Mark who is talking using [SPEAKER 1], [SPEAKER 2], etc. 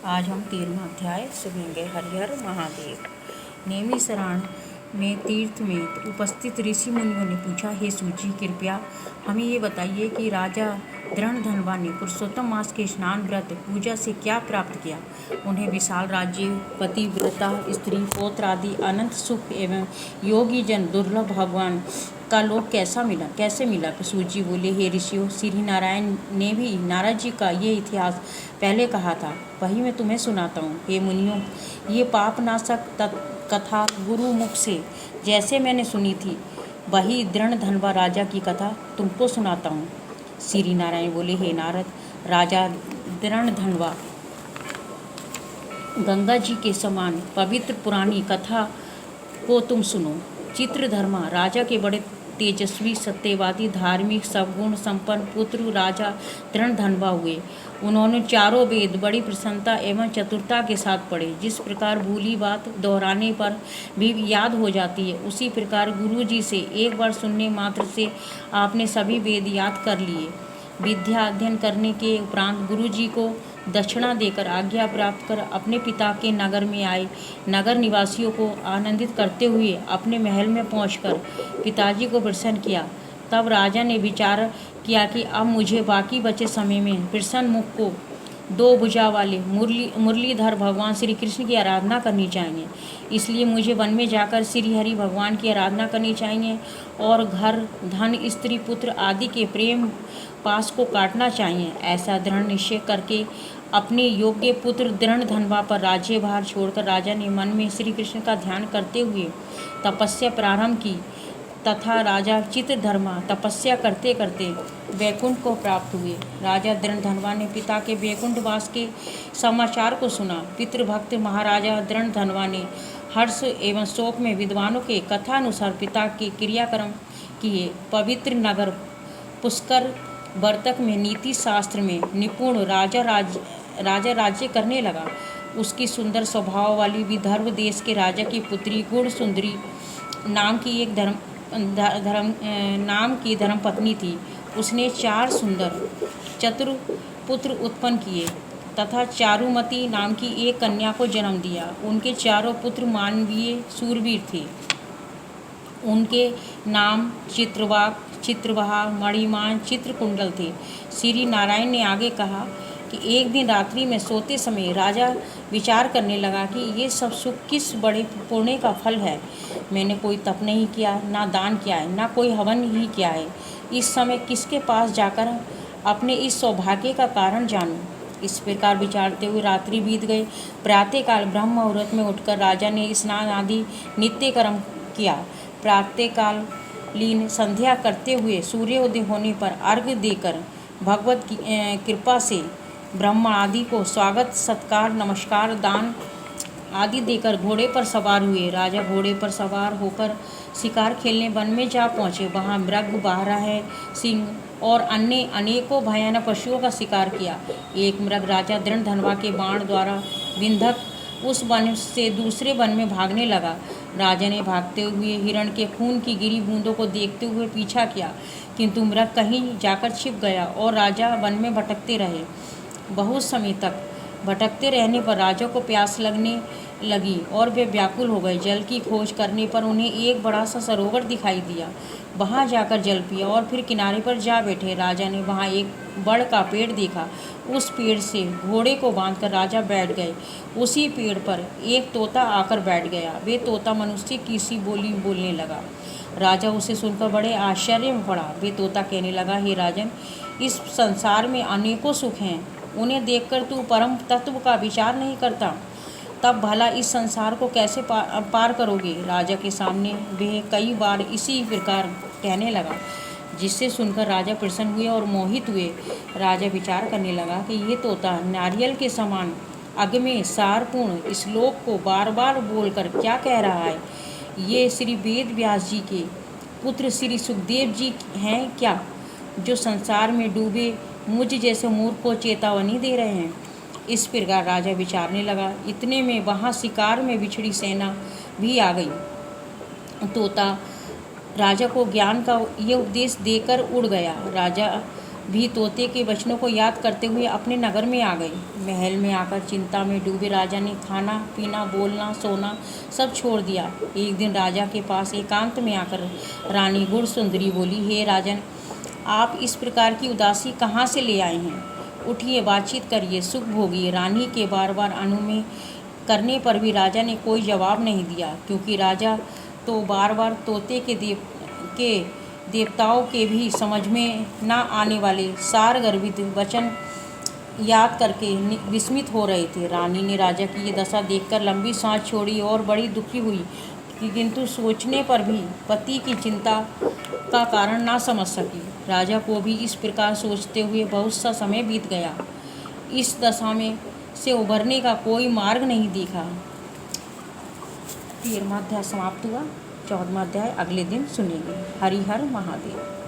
[SPEAKER 1] आज हम 13वां अध्याय सुनेंगे। हरिहर महादेव। नेमिषारण्य में तीर्थ में उपस्थित ऋषि मुनियों ने पूछा, हे सूची, कृपया हमें ये बताइए कि राजा दृढ़धनवा ने पुरुषोत्तम मास के स्नान, व्रत, पूजा से क्या प्राप्त किया। उन्हें विशाल राज्य, पतिव्रता स्त्री, पौत्र आदि अनंत सुख एवं योगी जन दुर्लभ भगवान का लोक कैसे मिला। सूची बोले, हे ऋषियों, श्री नारायण ने भी नारद जी का ये इतिहास पहले कहा था, वही मैं तुम्हें सुनाता हूँ। हे मुनियों, ये पापनाशक कथा गुरु मुख से जैसे मैंने सुनी थी, वही दृढ़धनवा राजा की कथा तुमको सुनाता हूँ। श्री नारायण बोले, हे नारद, राजा दृढ़धनवा गंगा जी के समान पवित्र पुरानी कथा को तुम सुनो। चित्रधर्मा राजा के बड़े तेजस्वी, सत्यवादी, धार्मिक, सद्गुण संपन्न पुत्र राजा दृढ़धनवा हुए। उन्होंने चारों वेद बड़ी प्रसन्नता एवं चतुरता के साथ पढ़े। जिस प्रकार भूली बात दोहराने पर भी याद हो जाती है, उसी प्रकार गुरु जी से एक बार सुनने मात्र से आपने सभी वेद याद कर लिए। विद्या अध्ययन करने के उपरांत गुरु जी को दक्षिणा देकर आज्ञा प्राप्त कर अपने पिता के नगर में आए। नगर निवासियों को आनंदित करते हुए अपने महल में पहुंचकर पिताजी को प्रसन्न किया। तब राजा ने विचार किया कि अब मुझे बाकी बचे समय में प्रसन्न मुख को दो भुजा वाले मुरलीधर भगवान श्री कृष्ण की आराधना करनी चाहिए। इसलिए मुझे वन में जाकर श्री हरि भगवान की आराधना करनी चाहिए और घर, धन, स्त्री, पुत्र आदि के प्रेम पास को काटना चाहिए। ऐसा दृढ़ निश्चय करके अपने योग्य पुत्र दृढ़धनवा पर राज्यभार छोड़कर राजा ने मन में श्री कृष्ण का ध्यान करते हुए तपस्या प्रारंभ की तथा राजा चित्रधर्मा तपस्या करते करते वैकुंठ को प्राप्त हुए। राजा दृढ़धनवा ने पिता के वैकुंठ वास के समाचार को सुना। पितृभक्त महाराजा दृढ़धनवा ने हर्ष एवं शोक में विद्वानों के कथानुसार पिता के क्रियाक्रम किए। पवित्र नगर पुष्कर वर्तक में नीति शास्त्र में निपुण राजा राज्य करने लगा। उसकी सुंदर स्वभाव वाली विदर्भ देश के राजा की पुत्री गुण सुंदरी नाम की धर्मपत्नी थी। उसने 4 सुंदर चतुर पुत्र उत्पन्न किए तथा चारुमती नाम की एक कन्या को जन्म दिया। उनके चारों पुत्र मानवीय शूरवीर थे। उनके नाम चित्रवाक, चित्रवाहा, मणिमान, चित्रकुंडल थे। श्री नारायण ने आगे कहा कि एक दिन रात्रि में सोते समय राजा विचार करने लगा कि ये सब सुख किस बड़े पुण्य का फल है। मैंने कोई तप नहीं किया, ना दान किया है, ना कोई हवन ही किया है। इस समय किसके पास जाकर अपने इस सौभाग्य का कारण जानूं। इस प्रकार विचारते हुए रात्रि बीत गई। प्रातःकाल ब्रह्म मुहूर्त में उठकर राजा ने स्नान आदि नित्य कर्म किया। प्रातःकालीन संध्या करते हुए सूर्योदय होने पर अर्घ्य देकर भगवत की कृपा से ब्राह्मण आदि को स्वागत, सत्कार, नमस्कार, दान आदि देकर घोड़े पर सवार हुए। राजा घोड़े पर सवार होकर शिकार खेलने वन में जा पहुँचे। वहाँ मृग, बारह सिंह और अन्य अनेकों भयानक पशुओं का शिकार किया। एक मृग राजा दृढ़धनवा के बाण द्वारा विंधक उस वन से दूसरे वन में भागने लगा। राजा ने भागते हुए हिरण के खून की गिरी बूंदों को देखते हुए पीछा किया, किंतु मृग कहीं जाकर छिप गया और राजा वन में भटकते रहे। बहुत समय तक भटकते रहने पर राजा को प्यास लगने लगी और वे व्याकुल हो गए। जल की खोज करने पर उन्हें एक बड़ा सा सरोवर दिखाई दिया। वहां जाकर जल पिया और फिर किनारे पर जा बैठे। राजा ने वहां एक बड़ का पेड़ देखा। उस पेड़ से घोड़े को बांधकर राजा बैठ गए। उसी पेड़ पर एक तोता आकर बैठ गया। वे तोता मनुष्य की सी बोली बोलने लगा। राजा उसे सुनकर बड़े आश्चर्य में पड़ा। वे तोता कहने लगा, हे राजन, इस संसार में अनेकों सुख हैं, उन्हें देखकर तू परम तत्व का विचार नहीं करता, तब भला इस संसार को कैसे पार करोगे। राजा के सामने वे कई बार इसी प्रकार कहने लगा, जिससे सुनकर राजा प्रसन्न हुए और मोहित हुए। राजा विचार करने लगा कि ये तोता नारियल के समान अगम्य सारपूर्ण श्लोक को बार बार बोलकर क्या कह रहा है। ये श्री वेद व्यास जी के पुत्र श्री सुखदेव जी हैं क्या, जो संसार में डूबे मुझ जैसे मूर्ख को चेतावनी दे रहे हैं। इस प्रकार राजा विचारने लगा। इतने में वहाँ शिकार में बिछड़ी सेना भी आ गई। तोता राजा को ज्ञान का ये उपदेश देकर उड़ गया। राजा भी तोते के वचनों को याद करते हुए अपने नगर में आ गए। महल में आकर चिंता में डूबे राजा ने खाना पीना, बोलना सोना सब छोड़ दिया। एक दिन राजा के पास एकांत में आकर रानी गुणसुंदरी बोली, हे राजन, आप इस प्रकार की उदासी कहाँ से ले आए हैं? उठिए, बातचीत करिए, सुख भोगिए। रानी के बार बार अनुनय करने पर भी राजा ने कोई जवाब नहीं दिया, क्योंकि राजा तो बार बार तोते के देवताओं के भी समझ में न आने वाले सारगर्भित वचन याद करके विस्मित हो रहे थे। रानी ने राजा की ये दशा देखकर लंबी सांस छोड़ी और बड़ी दुखी हुई, किंतु सोचने पर भी पति की चिंता का कारण ना समझ सकी। राजा को भी इस प्रकार सोचते हुए बहुत सा समय बीत गया। इस दशा में से उभरने का कोई मार्ग नहीं दिखा। 13वां अध्याय समाप्त हुआ। 14वां अध्याय अगले दिन सुनेंगे। हरि हर महादेव।